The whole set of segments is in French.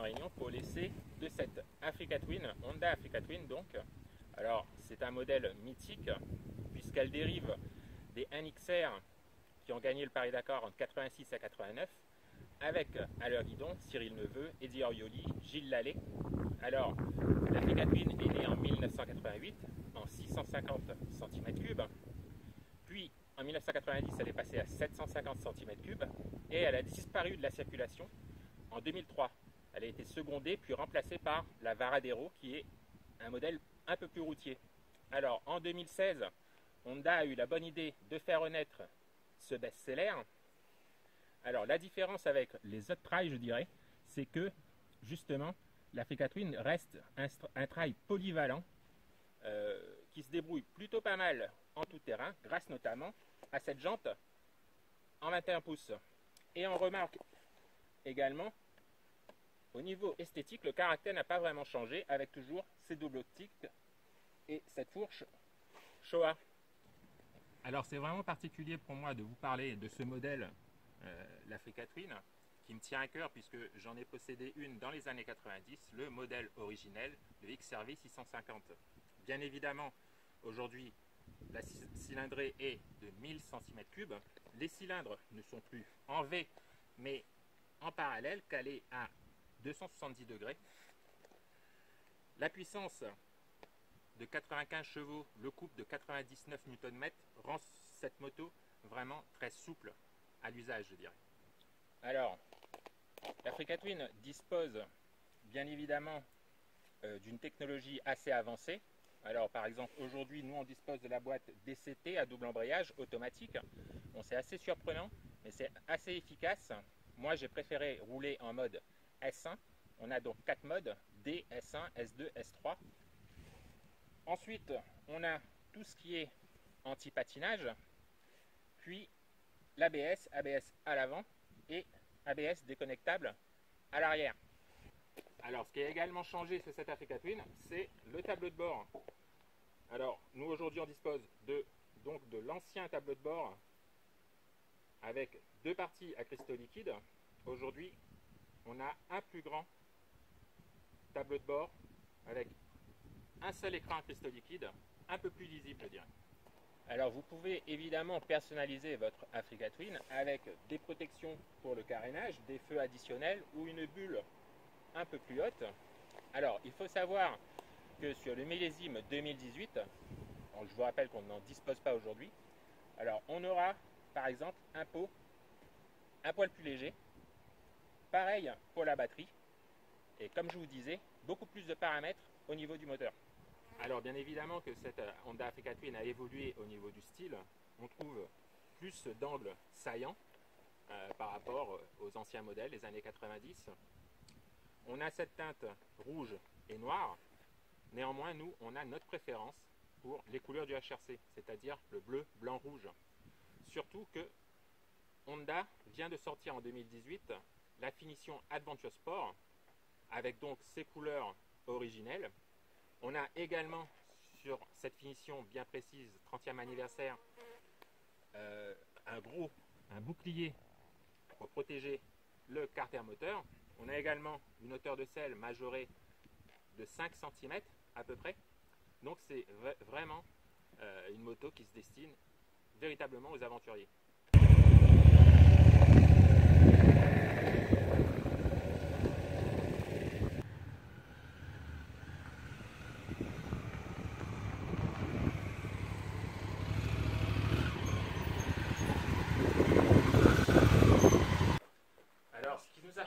Réunion pour l'essai de cette Africa Twin, Honda Africa Twin donc. Alors c'est un modèle mythique puisqu'elle dérive des NXR qui ont gagné le Paris-Dakar en 86 à 89 avec à leur guidon Cyril Neveu, Eddie Orioli, Gilles Lallet. Alors l'Africa Twin est née en 1988 en 650 cm3, puis en 1990 elle est passée à 750 cm3 et elle a disparu de la circulation en 2003. Elle a été secondée puis remplacée par la Varadero qui est un modèle un peu plus routier. Alors en 2016, Honda a eu la bonne idée de faire renaître ce best-seller. Alors la différence avec les autres trails, je dirais, c'est que justement l'Africa Twin reste un trail polyvalent qui se débrouille plutôt pas mal en tout terrain grâce notamment à cette jante en 21 pouces. Et on remarque également au niveau esthétique, le caractère n'a pas vraiment changé avec toujours ces doubles optiques et cette fourche Showa. Alors c'est vraiment particulier pour moi de vous parler de ce modèle, l'Africa Twin, qui me tient à cœur puisque j'en ai possédé une dans les années 90, le modèle originel, le XRV 650. Bien évidemment, aujourd'hui, la cylindrée est de 1000 cm3. Les cylindres ne sont plus en V, mais en parallèle, calés à 270 degrés. La puissance de 95 chevaux, le couple de 99 Nm rend cette moto vraiment très souple à l'usage, je dirais. Alors, l'Africa Twin dispose bien évidemment d'une technologie assez avancée. Alors par exemple, aujourd'hui, nous on dispose de la boîte DCT à double embrayage automatique. Bon, c'est assez surprenant, mais c'est assez efficace. Moi, j'ai préféré rouler en mode S1. On a donc 4 modes, D, S1, S2, S3. Ensuite, on a tout ce qui est anti-patinage, puis l'ABS, ABS à l'avant et ABS déconnectable à l'arrière. Alors, ce qui a également changé sur cette Africa Twin, c'est le tableau de bord. Alors, nous aujourd'hui, on dispose de l'ancien tableau de bord avec deux parties à cristaux liquides. Aujourd'hui, on a un plus grand tableau de bord avec un seul écran à cristaux liquides, un peu plus lisible, je dirais. Alors vous pouvez évidemment personnaliser votre Africa Twin avec des protections pour le carénage, des feux additionnels ou une bulle un peu plus haute. Alors il faut savoir que sur le millésime 2018, je vous rappelle qu'on n'en dispose pas aujourd'hui, alors on aura par exemple un pot un poil plus léger, pareil pour la batterie, et comme je vous disais, beaucoup plus de paramètres au niveau du moteur. Alors bien évidemment que cette Honda Africa Twin a évolué au niveau du style. On trouve plus d'angles saillants par rapport aux anciens modèles des années 90. On a cette teinte rouge et noire. Néanmoins, nous, on a notre préférence pour les couleurs du HRC, c'est-à-dire le bleu, blanc, rouge. Surtout que Honda vient de sortir en 2018 la finition Adventure Sport avec donc ses couleurs originelles. On a également sur cette finition bien précise, 30e anniversaire, un bouclier pour protéger le carter moteur. On a également une hauteur de selle majorée de 5 cm à peu près. Donc c'est vraiment une moto qui se destine véritablement aux aventuriers.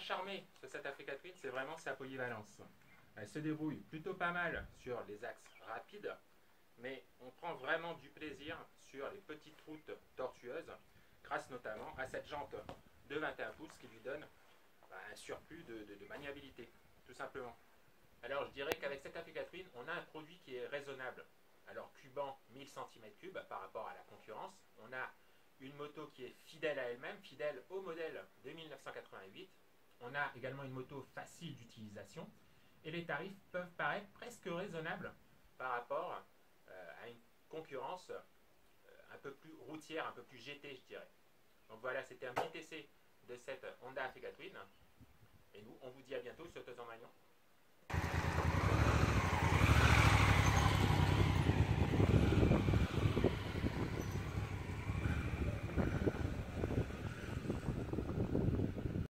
Charmé sur cette Africa Twin, c'est vraiment sa polyvalence. Elle se débrouille plutôt pas mal sur les axes rapides, mais on prend vraiment du plaisir sur les petites routes tortueuses, grâce notamment à cette jante de 21 pouces qui lui donne un surplus de maniabilité, tout simplement. Alors je dirais qu'avec cette Africa Twin, on a un produit qui est raisonnable. Alors cubant 1000 cm3 par rapport à la concurrence, on a une moto qui est fidèle à elle-même, fidèle au modèle de 1988. On a également une moto facile d'utilisation et les tarifs peuvent paraître presque raisonnables par rapport à une concurrence un peu plus routière, un peu plus GT, je dirais. Donc voilà, c'était un petit essai de cette Honda Africa Twin. Et nous, on vous dit à bientôt, sauteuses en maillot.